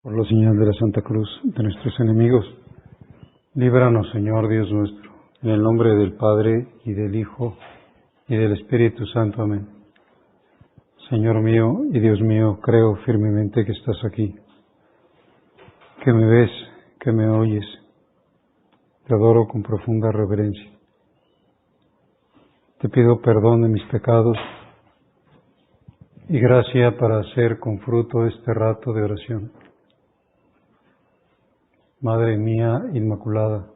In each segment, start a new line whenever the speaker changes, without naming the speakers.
Por la señal de la Santa Cruz de nuestros enemigos, líbranos, Señor Dios nuestro, en el nombre del Padre, y del Hijo, y del Espíritu Santo. Amén. Señor mío y Dios mío, creo firmemente que estás aquí, que me ves, que me oyes. Te adoro con profunda reverencia. Te pido perdón de mis pecados y gracia para hacer con fruto este rato de oración. Madre mía Inmaculada,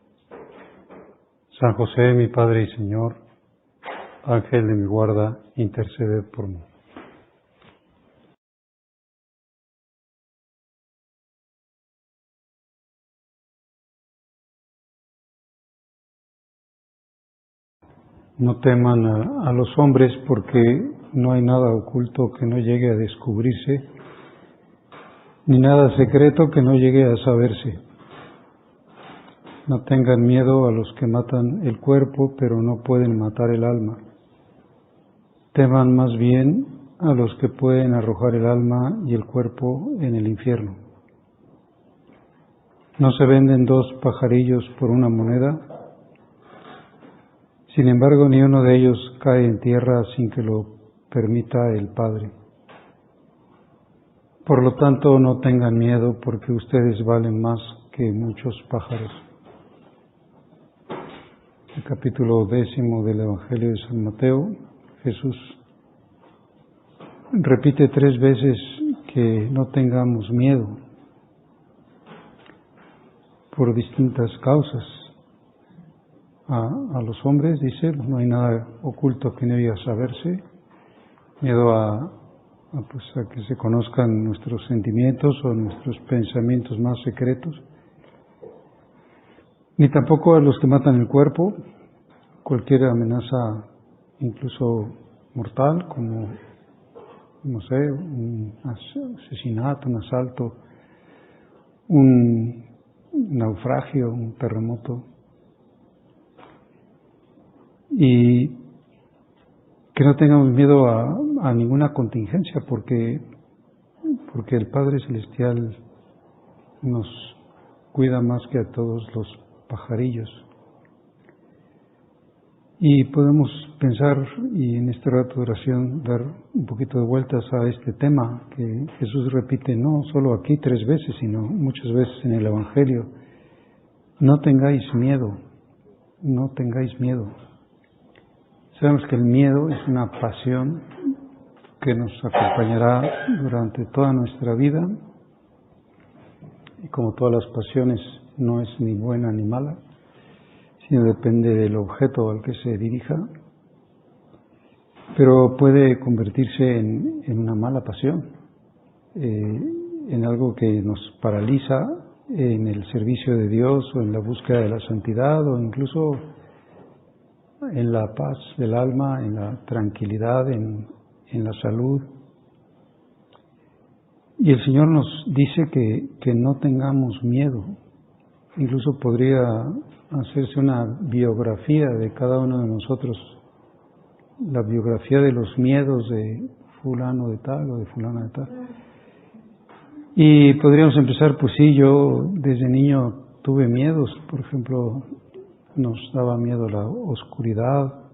San José, mi Padre y Señor, Ángel de mi guarda, interceded por mí. No teman a los hombres, porque no hay nada oculto que no llegue a descubrirse, ni nada secreto que no llegue a saberse. No tengan miedo a los que matan el cuerpo, pero no pueden matar el alma. Teman más bien a los que pueden arrojar el alma y el cuerpo en el infierno. ¿No se venden dos pajarillos por una moneda? Sin embargo, ni uno de ellos cae en tierra sin que lo permita el Padre. Por lo tanto, no tengan miedo, porque ustedes valen más que muchos pájaros. El capítulo 10 del Evangelio de San Mateo, Jesús repite 3 veces que no tengamos miedo por distintas causas. A los hombres, dice, no hay nada oculto que no llegue a saberse. Miedo a que se conozcan nuestros sentimientos o nuestros pensamientos más secretos. Ni tampoco a los que matan el cuerpo, cualquier amenaza, incluso mortal, como, no sé, un asesinato, un asalto, un naufragio, un terremoto. Y que no tengamos miedo a ninguna contingencia, porque el Padre Celestial nos cuida más que a todos los pajarillos. Y podemos pensar, y en este rato de oración, dar un poquito de vueltas a este tema que Jesús repite no solo aquí 3 veces, sino muchas veces en el Evangelio. No tengáis miedo, no tengáis miedo. Sabemos que el miedo es una pasión que nos acompañará durante toda nuestra vida, y como todas las pasiones no es ni buena ni mala, sino depende del objeto al que se dirija, pero puede convertirse en una mala pasión, en algo que nos paraliza en el servicio de Dios o en la búsqueda de la santidad o incluso en la paz del alma, en la tranquilidad, en la salud. Y el Señor nos dice que no tengamos miedo. Incluso podría hacerse una biografía de cada uno de nosotros, la biografía de los miedos de fulano de tal o de fulana de tal. Y podríamos empezar, pues sí, yo desde niño tuve miedos. Por ejemplo, nos daba miedo la oscuridad,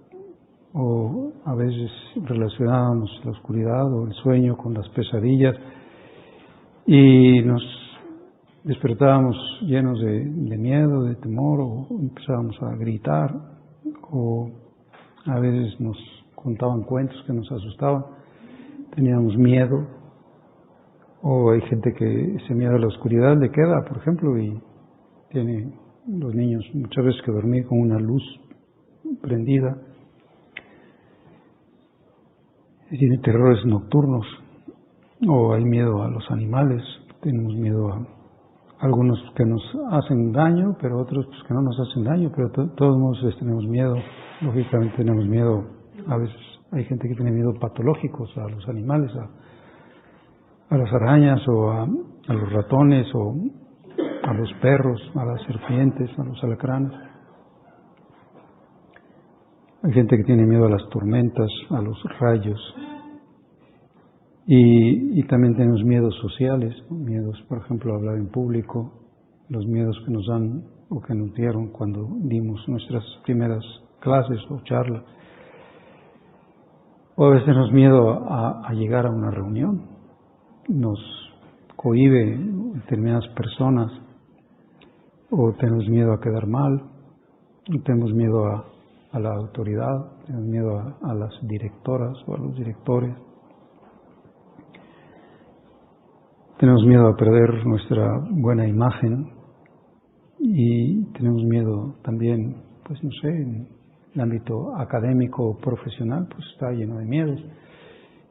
o a veces relacionábamos la oscuridad o el sueño con las pesadillas, y nos despertábamos llenos de miedo, de temor, o empezábamos a gritar, o a veces nos contaban cuentos que nos asustaban, teníamos miedo. O hay gente que ese miedo a la oscuridad le queda, por ejemplo, y tiene los niños muchas veces que dormir con una luz prendida. Tiene terrores nocturnos, o hay miedo a los animales. Tenemos miedo a algunos que nos hacen daño, pero otros pues, que no nos hacen daño, pero de todos modos tenemos miedo. Lógicamente tenemos miedo, a veces hay gente que tiene miedo patológicos a los animales, a las arañas, o a los ratones, o a los perros, a las serpientes, a los alacranes. Hay gente que tiene miedo a las tormentas, a los rayos. Y también tenemos miedos sociales, ¿no? Miedos, por ejemplo, a hablar en público, los miedos que nos dan o que nos dieron cuando dimos nuestras primeras clases o charlas. O a veces tenemos miedo a llegar a una reunión, nos cohíbe determinadas personas, o tenemos miedo a quedar mal, o tenemos miedo a la autoridad, tenemos miedo a las directoras o a los directores. Tenemos miedo a perder nuestra buena imagen y tenemos miedo también, pues no sé, en el ámbito académico o profesional, pues está lleno de miedos.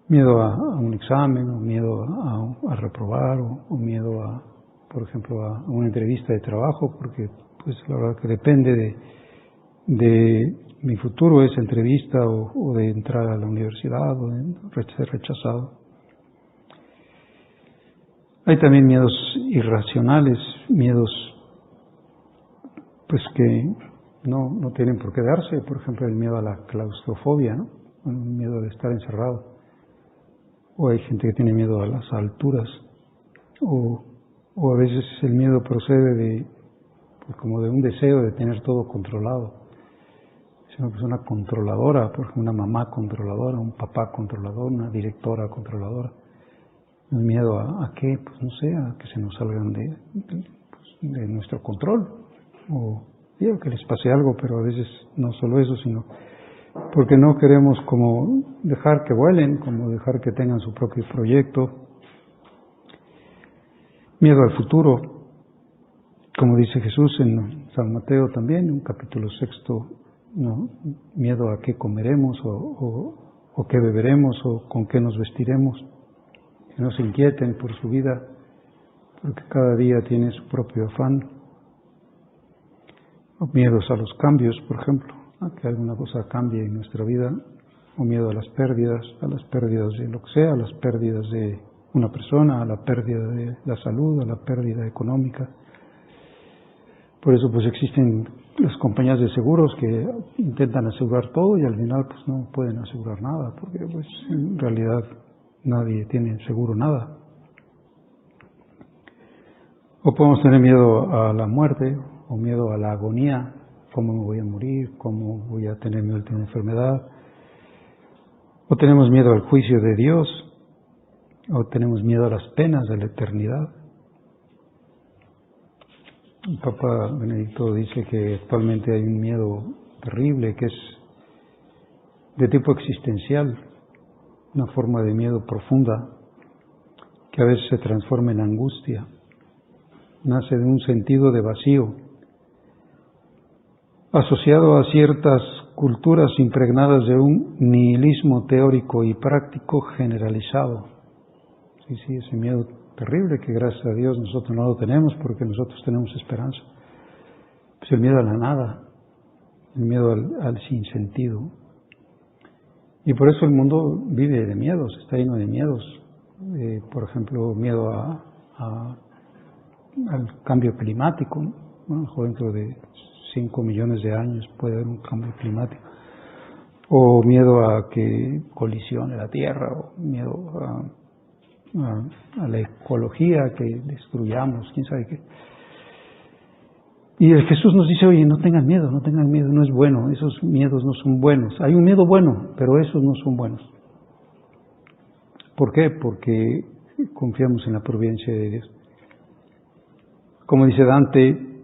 Miedo a un examen, o miedo a reprobar, o miedo a, por ejemplo, a una entrevista de trabajo, porque pues la verdad que depende de mi futuro esa entrevista o de entrar a la universidad o de ser rechazado. Hay también miedos irracionales, miedos pues que no tienen por qué darse, por ejemplo el miedo a la claustrofobia, ¿no? El miedo de estar encerrado. O hay gente que tiene miedo a las alturas, o a veces el miedo procede pues como de un deseo de tener todo controlado. Es una persona controladora, por ejemplo una mamá controladora, un papá controlador, una directora controladora. El miedo a qué, pues no sé, a que se nos salgan de nuestro control, o digo que les pase algo, pero a veces no solo eso, sino porque no queremos como dejar que vuelen, como dejar que tengan su propio proyecto. Miedo al futuro, como dice Jesús en San Mateo también, en un capítulo 6, ¿no? Miedo a qué comeremos o qué beberemos o con qué nos vestiremos. Que no se inquieten por su vida, porque cada día tiene su propio afán. O miedos a los cambios, por ejemplo, a que alguna cosa cambie en nuestra vida, o miedo a las pérdidas de lo que sea, a las pérdidas de una persona, a la pérdida de la salud, a la pérdida económica. Por eso pues existen las compañías de seguros que intentan asegurar todo y al final pues no pueden asegurar nada, porque pues en realidad nadie tiene seguro nada. O podemos tener miedo a la muerte, o miedo a la agonía, cómo me voy a morir, cómo voy a tener mi última enfermedad. O tenemos miedo al juicio de Dios, o tenemos miedo a las penas de la eternidad. El Papa Benedicto dice que actualmente hay un miedo terrible que es de tipo existencial, una forma de miedo profunda que a veces se transforma en angustia, nace de un sentido de vacío, asociado a ciertas culturas impregnadas de un nihilismo teórico y práctico generalizado. Sí, ese miedo terrible que gracias a Dios nosotros no lo tenemos porque nosotros tenemos esperanza. Pues el miedo a la nada, el miedo al sinsentido. Y por eso el mundo vive de miedos, está lleno de miedos. Por ejemplo, miedo al cambio climático, ¿no? Dentro de 5 millones de años puede haber un cambio climático. O miedo a que colisione la Tierra, o miedo a la ecología, que destruyamos, quién sabe qué. Y Jesús nos dice, oye, no tengan miedo, no es bueno, esos miedos no son buenos. Hay un miedo bueno, pero esos no son buenos. ¿Por qué? Porque confiamos en la providencia de Dios. Como dice Dante,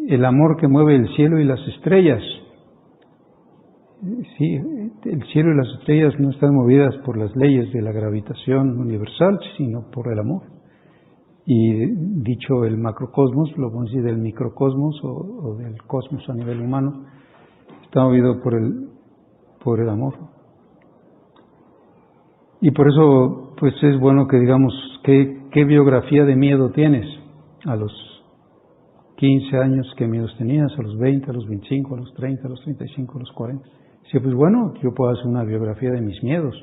el amor que mueve el cielo y las estrellas. Sí, el cielo y las estrellas no están movidas por las leyes de la gravitación universal, sino por el amor. Y dicho el macrocosmos, lo podemos decir del microcosmos o del cosmos a nivel humano, está movido por el amor. Y por eso pues es bueno que digamos qué biografía de miedo tienes. A los 15 años, ¿qué miedos tenías? A los 20, a los 25, a los 30, a los 35, a los 40. Sí, pues bueno, yo puedo hacer una biografía de mis miedos.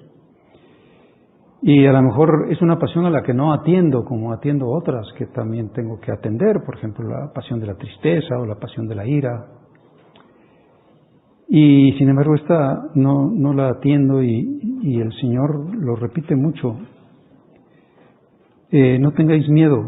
Y a lo mejor es una pasión a la que no atiendo, como atiendo otras que también tengo que atender, por ejemplo, la pasión de la tristeza o la pasión de la ira. Y sin embargo esta no la atiendo y el Señor lo repite mucho. No tengáis miedo.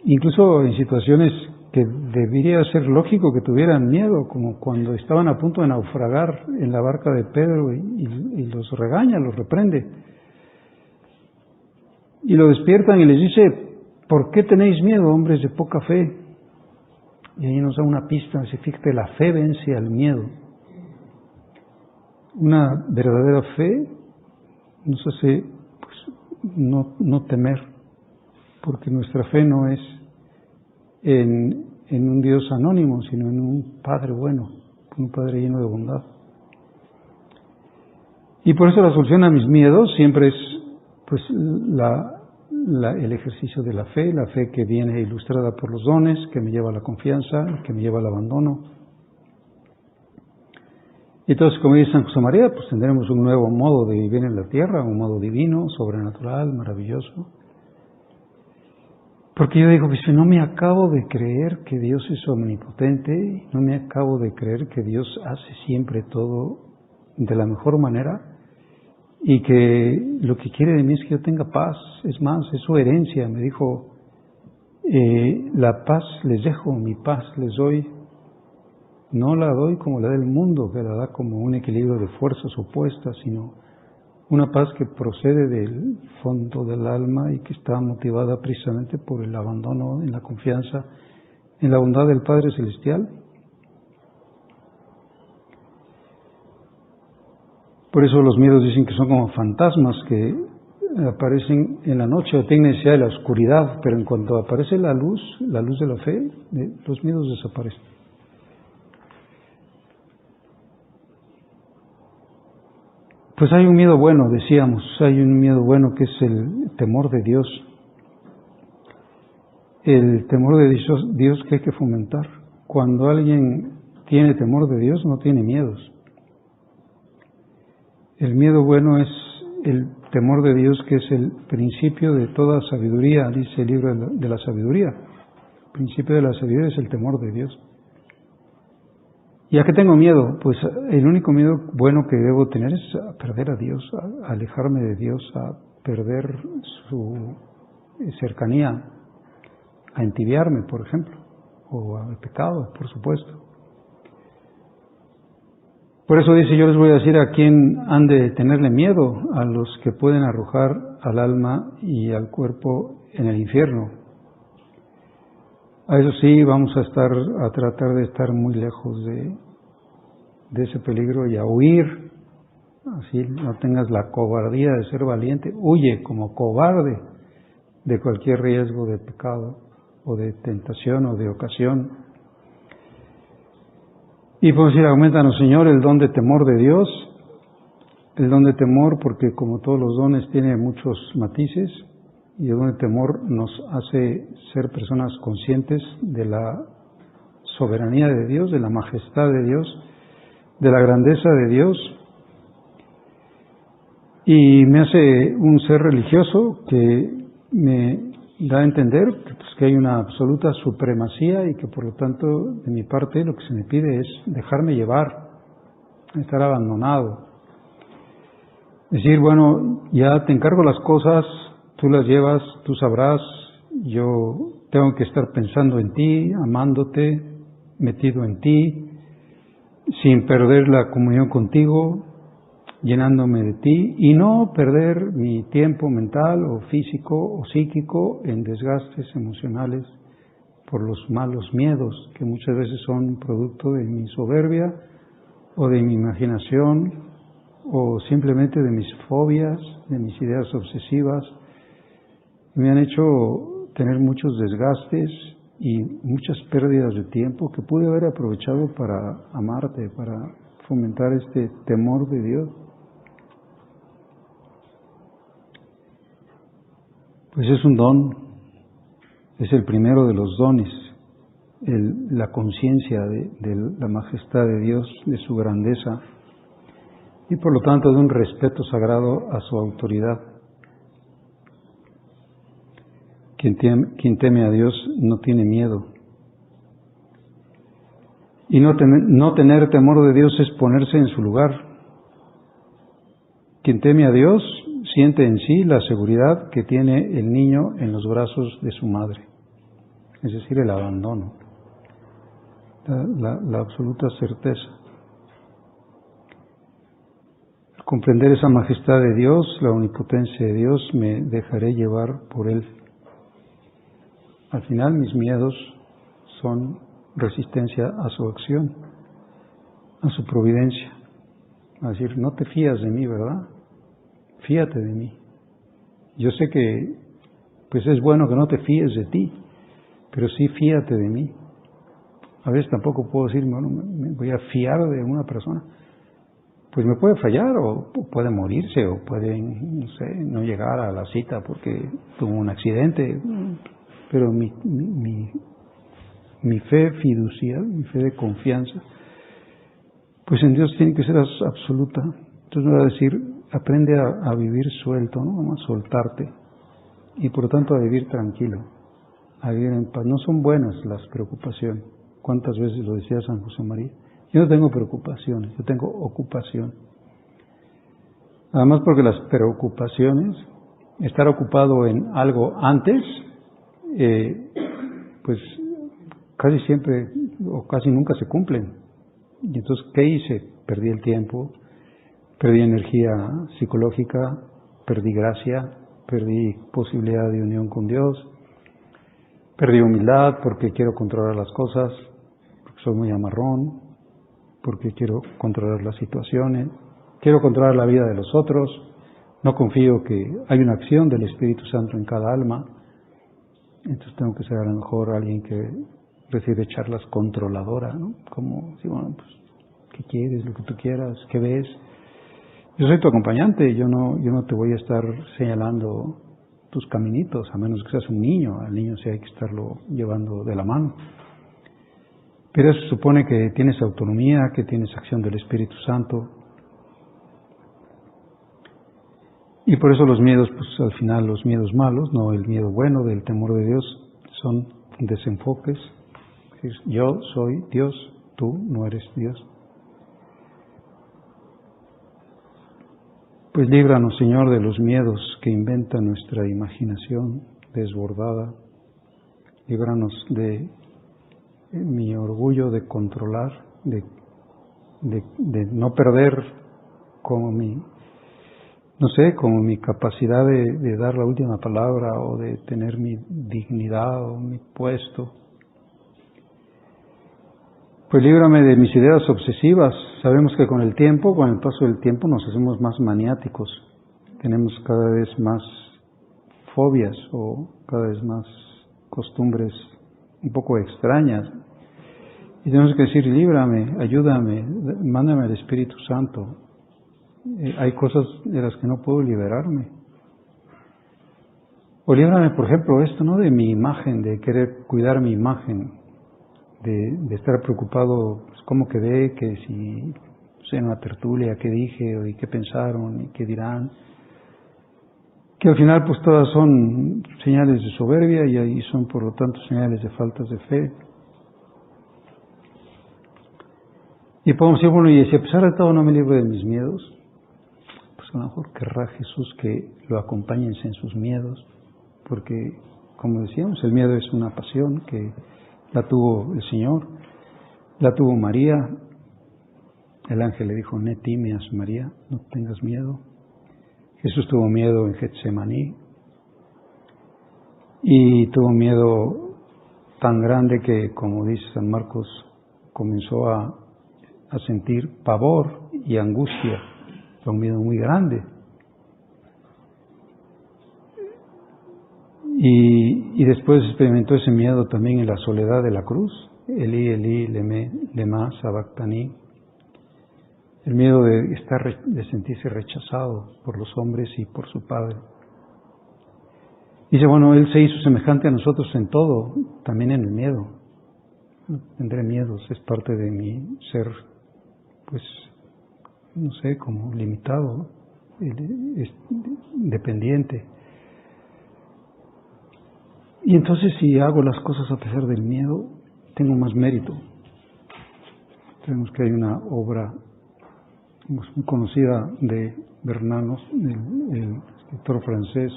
Incluso en situaciones que debería ser lógico que tuvieran miedo, como cuando estaban a punto de naufragar en la barca de Pedro y los regaña, los reprende. Y lo despiertan y les dice, ¿por qué tenéis miedo, hombres de poca fe? Y ahí nos da una pista, dice, fíjate, la fe vence al miedo. Una verdadera fe nos hace pues, no temer, porque nuestra fe no es en un Dios anónimo, sino en un Padre bueno, un Padre lleno de bondad. Y por eso la solución a mis miedos siempre es pues el ejercicio de la fe que viene ilustrada por los dones, que me lleva a la confianza, que me lleva al abandono. Y entonces, como dice San José María, pues tendremos un nuevo modo de vivir en la tierra, un modo divino, sobrenatural, maravilloso. Porque yo digo, pues no me acabo de creer que Dios es omnipotente, no me acabo de creer que Dios hace siempre todo de la mejor manera y que lo que quiere de mí es que yo tenga paz. Es más, es su herencia. Me dijo, la paz les dejo, mi paz les doy. No la doy como la del mundo, que la da como un equilibrio de fuerzas opuestas, sino una paz que procede del fondo del alma y que está motivada precisamente por el abandono en la confianza en la bondad del Padre Celestial. Por eso los miedos dicen que son como fantasmas que aparecen en la noche o tienen necesidad de la oscuridad, pero en cuanto aparece la luz de la fe, los miedos desaparecen. Pues hay un miedo bueno, decíamos, hay un miedo bueno que es el temor de Dios. El temor de Dios que hay que fomentar. Cuando alguien tiene temor de Dios, no tiene miedos. El miedo bueno es el temor de Dios, que es el principio de toda sabiduría, dice el libro de la sabiduría. El principio de la sabiduría es el temor de Dios. ¿Y a qué tengo miedo? Pues el único miedo bueno que debo tener es a perder a Dios, a alejarme de Dios, a perder su cercanía, a entibiarme, por ejemplo, o al pecado, por supuesto. Por eso dice, yo les voy a decir a quién han de tenerle miedo, a los que pueden arrojar al alma y al cuerpo en el infierno. A eso sí, vamos a tratar de estar muy lejos de ese peligro y a huir. Así no tengas la cobardía de ser valiente, huye como cobarde de cualquier riesgo de pecado o de tentación o de ocasión. Y podemos decir, aumentanos, Señor, el don de temor de Dios, el don de temor, porque como todos los dones tiene muchos matices, y el don de temor nos hace ser personas conscientes de la soberanía de Dios, de la majestad de Dios, de la grandeza de Dios, y me hace un ser religioso que me da a entender que hay una absoluta supremacía y que por lo tanto de mi parte lo que se me pide es dejarme llevar, estar abandonado. Decir, bueno, ya te encargo las cosas, tú las llevas, tú sabrás, yo tengo que estar pensando en ti, amándote, metido en ti, sin perder la comunión contigo, llenándome de ti y no perder mi tiempo mental o físico o psíquico en desgastes emocionales por los malos miedos que muchas veces son producto de mi soberbia o de mi imaginación o simplemente de mis fobias, de mis ideas obsesivas. Me han hecho tener muchos desgastes y muchas pérdidas de tiempo que pude haber aprovechado para amarte, para fomentar este temor de Dios. Pues es un don, es el primero de los dones, la conciencia de la majestad de Dios, de su grandeza y por lo tanto de un respeto sagrado a su autoridad. Quien teme a Dios no tiene miedo. Y no tener temor de Dios es ponerse en su lugar. Quien teme a Dios siente en sí la seguridad que tiene el niño en los brazos de su madre, es decir, el abandono, la absoluta certeza. Al comprender esa majestad de Dios, la omnipotencia de Dios, me dejaré llevar por Él. Al final mis miedos son resistencia a su acción, a su providencia. A decir, no te fías de mí, ¿verdad? Fíate de mí. Yo sé que pues es bueno que no te fíes de ti, pero sí fíate de mí. A veces tampoco puedo decir, bueno, me voy a fiar de una persona. Pues me puede fallar, o puede morirse, o puede, no sé, no llegar a la cita porque tuvo un accidente. Pero mi fe fiducial, mi fe de confianza, pues en Dios tiene que ser absoluta. Entonces me va a decir, aprende a vivir suelto, ¿no? A soltarte. Y por lo tanto a vivir tranquilo, a vivir en paz. No son buenas las preocupaciones. ¿Cuántas veces lo decía San José María? Yo no tengo preocupaciones, yo tengo ocupación. Además porque las preocupaciones, estar ocupado en algo antes, pues casi siempre o casi nunca se cumplen. Y entonces, ¿qué hice? Perdí el tiempo, perdí energía psicológica, perdí gracia, perdí posibilidad de unión con Dios, perdí humildad porque quiero controlar las cosas, porque soy muy amarrón, porque quiero controlar las situaciones, quiero controlar la vida de los otros, no confío que hay una acción del Espíritu Santo en cada alma, entonces tengo que ser a lo mejor alguien que recibe charlas controladoras, ¿no? Como, sí, bueno, pues, ¿qué quieres? Lo que tú quieras, ¿qué ves? Yo soy tu acompañante, yo no te voy a estar señalando tus caminitos, a menos que seas un niño, al niño sí hay que estarlo llevando de la mano. Pero eso supone que tienes autonomía, que tienes acción del Espíritu Santo. Y por eso los miedos, pues al final los miedos malos, no el miedo bueno del temor de Dios, son desenfoques. Es decir, yo soy Dios, tú no eres Dios. Pues líbranos, Señor, de los miedos que inventa nuestra imaginación desbordada. Líbranos de mi orgullo de controlar, de no perder como mi capacidad de dar la última palabra o de tener mi dignidad o mi puesto. Pues líbrame de mis ideas obsesivas. Sabemos que con el tiempo, con el paso del tiempo, nos hacemos más maniáticos. Tenemos cada vez más fobias o cada vez más costumbres un poco extrañas. Y tenemos que decir, líbrame, ayúdame, mándame al Espíritu Santo. Hay cosas de las que no puedo liberarme. O líbrame, por ejemplo, esto, ¿no? De mi imagen, de querer cuidar mi imagen, de estar preocupado, pues, cómo quedé, que si en una tertulia, qué dije, y qué pensaron, y qué dirán. Que al final, pues todas son señales de soberbia y ahí son, por lo tanto, señales de faltas de fe. Y podemos decir, bueno, y si a pesar de todo no me libro de mis miedos, pues a lo mejor querrá Jesús que lo acompañen en sus miedos, porque, como decíamos, el miedo es una pasión que la tuvo el Señor, la tuvo María. El ángel le dijo, no temas, María, no tengas miedo. Jesús tuvo miedo en Getsemaní y tuvo miedo tan grande que, como dice San Marcos, comenzó a sentir pavor y angustia, un miedo muy grande. Y después experimentó ese miedo también en la soledad de la cruz. Elí, Elí, lema sabactani. El miedo de sentirse rechazado por los hombres y por su Padre. Dice, bueno, Él se hizo semejante a nosotros en todo, también en el miedo. Tendré miedos, es parte de mi ser, pues, no sé, como limitado, dependiente. Y entonces si hago las cosas a pesar del miedo, tengo más mérito. Tenemos que hay una obra muy conocida de Bernanos, el escritor francés,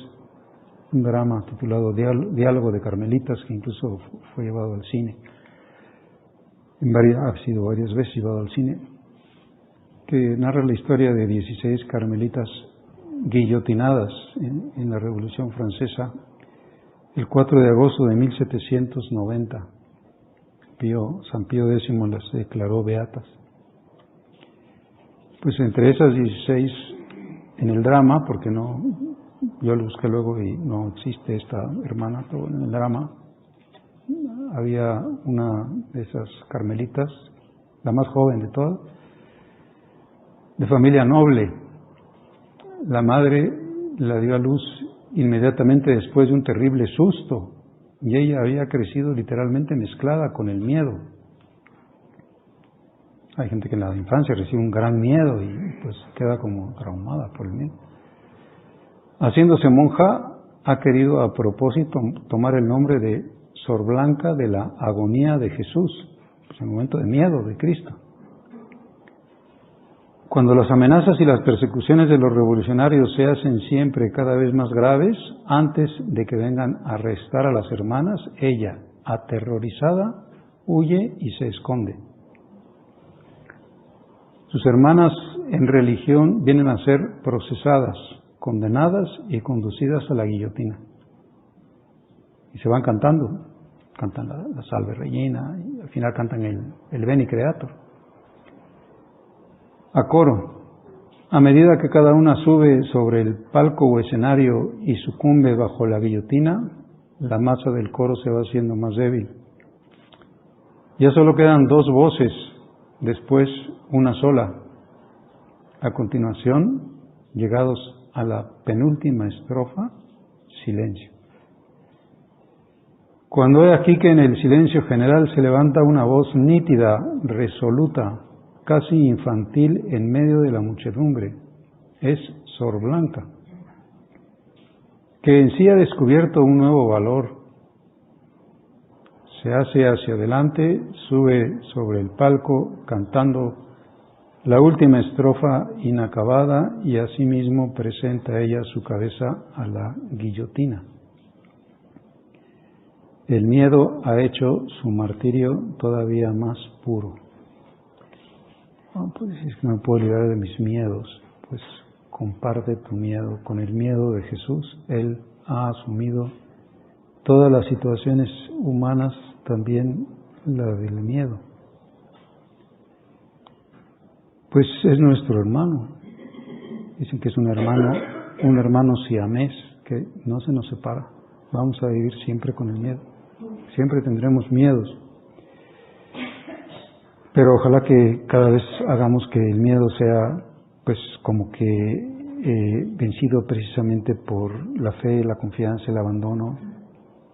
un drama titulado Diálogo de Carmelitas, que incluso fue llevado al cine. Ha sido varias veces llevado al cine, que narra la historia de 16 carmelitas guillotinadas en la Revolución Francesa el 4 de agosto de 1790. San Pío X las declaró beatas. Pues entre esas 16, en el drama, porque yo lo busqué luego y no existe esta hermana, pero en el drama había una de esas carmelitas, la más joven de todas, de familia noble. La madre la dio a luz inmediatamente después de un terrible susto, y ella había crecido literalmente mezclada con el miedo. Hay gente que en la infancia recibe un gran miedo y pues queda como traumada por el miedo. Haciéndose monja, ha querido a propósito tomar el nombre de Sor Blanca de la Agonía de Jesús, pues el momento de miedo de Cristo. Cuando las amenazas y las persecuciones de los revolucionarios se hacen siempre cada vez más graves, antes de que vengan a arrestar a las hermanas, ella, aterrorizada, huye y se esconde. Sus hermanas en religión vienen a ser procesadas, condenadas y conducidas a la guillotina. Y se van cantando, cantan la Salve Regina, y al final cantan el Veni Creator. A coro, a medida que cada una sube sobre el palco o escenario y sucumbe bajo la guillotina, la masa del coro se va haciendo más débil. Ya solo quedan 2 voces, después una sola. A continuación, llegados a la penúltima estrofa, silencio. Cuando he aquí que en el silencio general se levanta una voz nítida, resoluta, casi infantil en medio de la muchedumbre, es Sor Blanca, que en sí ha descubierto un nuevo valor. Se hace hacia adelante, sube sobre el palco cantando la última estrofa inacabada y asimismo presenta ella su cabeza a la guillotina. El miedo ha hecho su martirio todavía más puro. Pues es que no me puedo librar de mis miedos. Pues comparte tu miedo con el miedo de Jesús. Él ha asumido todas las situaciones humanas, también la del miedo. Pues es nuestro hermano. Dicen que es un hermano siamés que no se nos separa. Vamos a vivir siempre con el miedo. Siempre tendremos miedos. Pero ojalá que cada vez hagamos que el miedo sea pues como que vencido precisamente por la fe, la confianza, el abandono,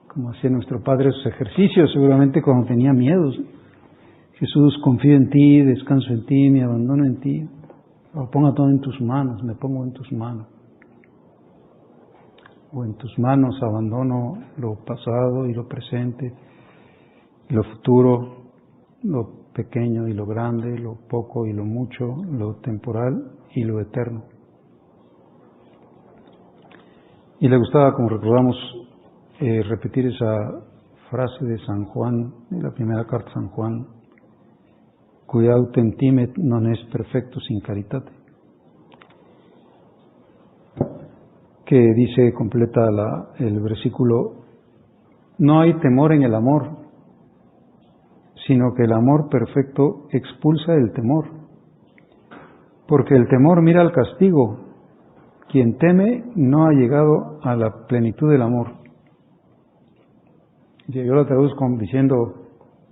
como hacía nuestro Padre sus ejercicios seguramente cuando tenía miedos. Jesús, confío en ti, descanso en ti, me abandono en ti, o ponga todo en tus manos, me pongo en tus manos. O en tus manos abandono lo pasado y lo presente, y lo futuro, lo pequeño y lo grande, lo poco y lo mucho, lo temporal y lo eterno. Y le gustaba, como recordamos, repetir esa frase de San Juan, de la primera carta de San Juan, cui autem timet non est perfecto sin caritate, que dice, completa el versículo, no hay temor en el amor, sino que el amor perfecto expulsa el temor, porque el temor mira al castigo. Quien teme no ha llegado a la plenitud del amor. Yo lo traduzco diciendo,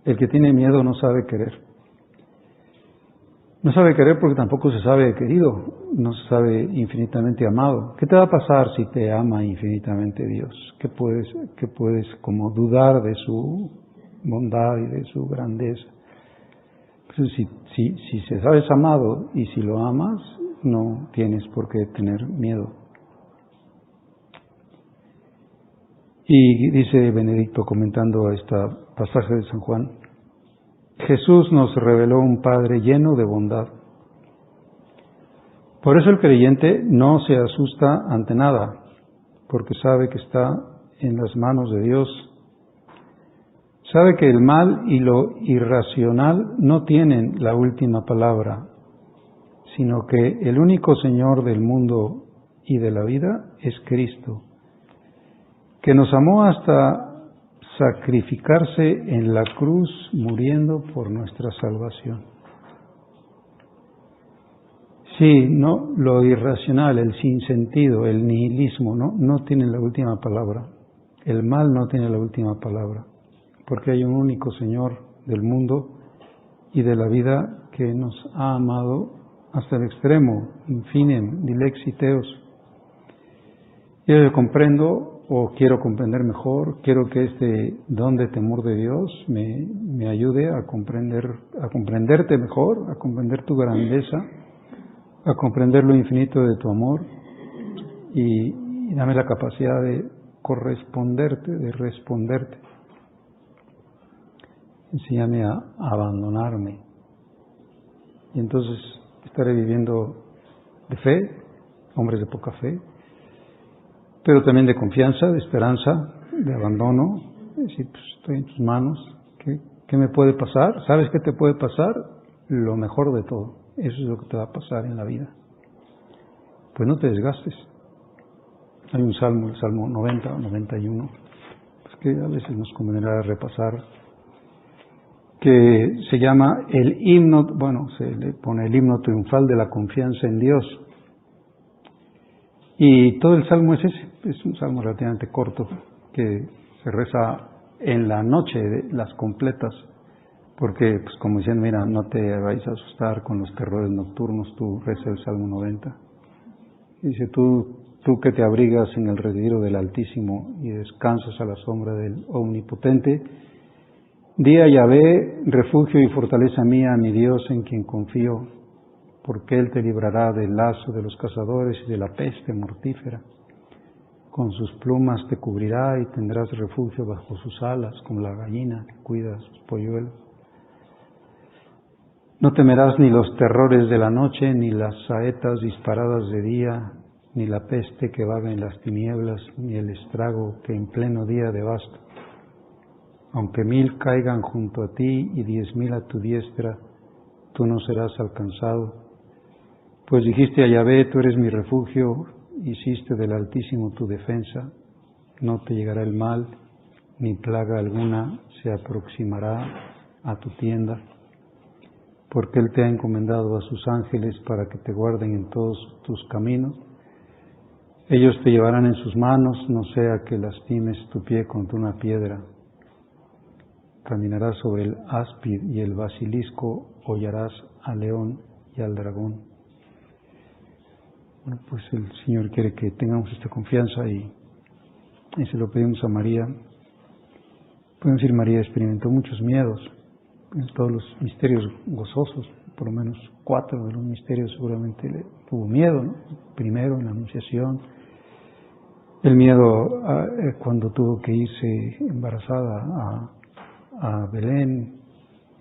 el que tiene miedo no sabe querer. No sabe querer porque tampoco se sabe querido, no se sabe infinitamente amado. ¿Qué te va a pasar si te ama infinitamente Dios? ¿Qué puedes como dudar de su bondad y de su grandeza? Pues si se sabes amado y si lo amas, no tienes por qué tener miedo. Y dice Benedicto comentando a este pasaje de San Juan, Jesús nos reveló un Padre lleno de bondad. Por eso el creyente no se asusta ante nada, porque sabe que está en las manos de Dios. Sabe que el mal y lo irracional no tienen la última palabra, sino que el único Señor del mundo y de la vida es Cristo, que nos amó hasta sacrificarse en la cruz, muriendo por nuestra salvación. Sí, no, lo irracional, el sinsentido, el nihilismo, no tienen la última palabra. El mal no tiene la última palabra, porque hay un único Señor del mundo y de la vida que nos ha amado hasta el extremo, infinem, dilexiteos. Yo comprendo o quiero comprender mejor, quiero que este don de temor de Dios me ayude a comprenderte mejor, a comprender tu grandeza, a comprender lo infinito de tu amor y dame la capacidad de corresponderte, de responderte. Enséñame a abandonarme. Y entonces estaré viviendo de fe, hombres de poca fe, pero también de confianza, de esperanza, de abandono. Es decir, pues estoy en tus manos. ¿Qué me puede pasar? ¿Sabes qué te puede pasar? Lo mejor de todo. Eso es lo que te va a pasar en la vida. Pues no te desgastes. Hay un salmo, el Salmo 90 o 91, pues que a veces nos convendrá repasar, que se llama el himno, bueno, se le pone el himno triunfal de la confianza en Dios. Y todo el salmo es ese, es un salmo relativamente corto, que se reza en la noche de las completas, porque pues como dicen, mira, no te vais a asustar con los terrores nocturnos, tú reza el Salmo 90. Dice, tú que te abrigas en el retiro del Altísimo y descansas a la sombra del Omnipotente, di a Yahvé, refugio y fortaleza mía, mi Dios en quien confío, porque Él te librará del lazo de los cazadores y de la peste mortífera. Con sus plumas te cubrirá y tendrás refugio bajo sus alas, como la gallina que cuida a sus polluelos. No temerás ni los terrores de la noche, ni las saetas disparadas de día, ni la peste que vaga en las tinieblas, ni el estrago que en pleno día devasta. Aunque 1000 caigan junto a ti y 10,000 a tu diestra, tú no serás alcanzado. Pues dijiste a Yahvé, tú eres mi refugio, hiciste del Altísimo tu defensa, no te llegará el mal, ni plaga alguna se aproximará a tu tienda, porque Él te ha encomendado a sus ángeles para que te guarden en todos tus caminos. Ellos te llevarán en sus manos, no sea que lastimes tu pie contra una piedra. Caminarás sobre el áspid y el basilisco, hollarás al león y al dragón. Bueno, pues el Señor quiere que tengamos esta confianza y se lo pedimos a María. Podemos decir, María experimentó muchos miedos en todos los misterios gozosos, por lo menos 4 de los misterios seguramente le tuvo miedo, ¿no? Primero en la Anunciación, el miedo cuando tuvo que irse embarazada a Belén,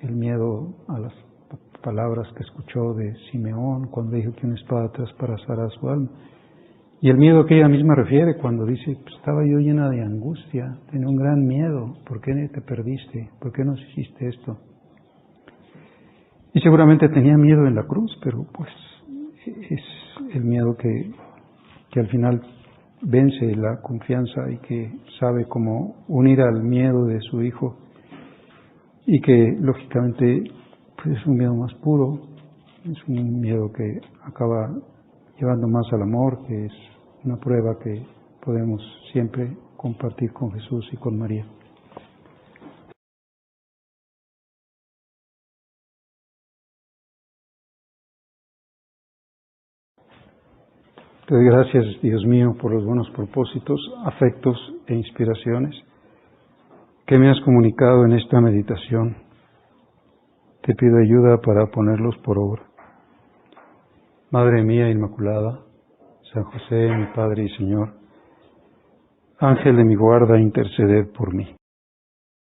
el miedo a las palabras que escuchó de Simeón cuando dijo que una espada traspasará su alma, y el miedo que ella misma refiere cuando dice, pues estaba yo llena de angustia, tenía un gran miedo, ¿por qué te perdiste? ¿Por qué nos hiciste esto? Y seguramente tenía miedo en la cruz, pero pues es el miedo que al final vence la confianza y que sabe cómo unir al miedo de su hijo, y que lógicamente pues es un miedo más puro, es un miedo que acaba llevando más al amor, que es una prueba que podemos siempre compartir con Jesús y con María. Te doy gracias, Dios mío, por los buenos propósitos, afectos e inspiraciones que me has comunicado en esta meditación. Te pido ayuda para ponerlos por obra. Madre mía Inmaculada, San José, mi Padre y Señor, Ángel de mi guarda, interceded por mí.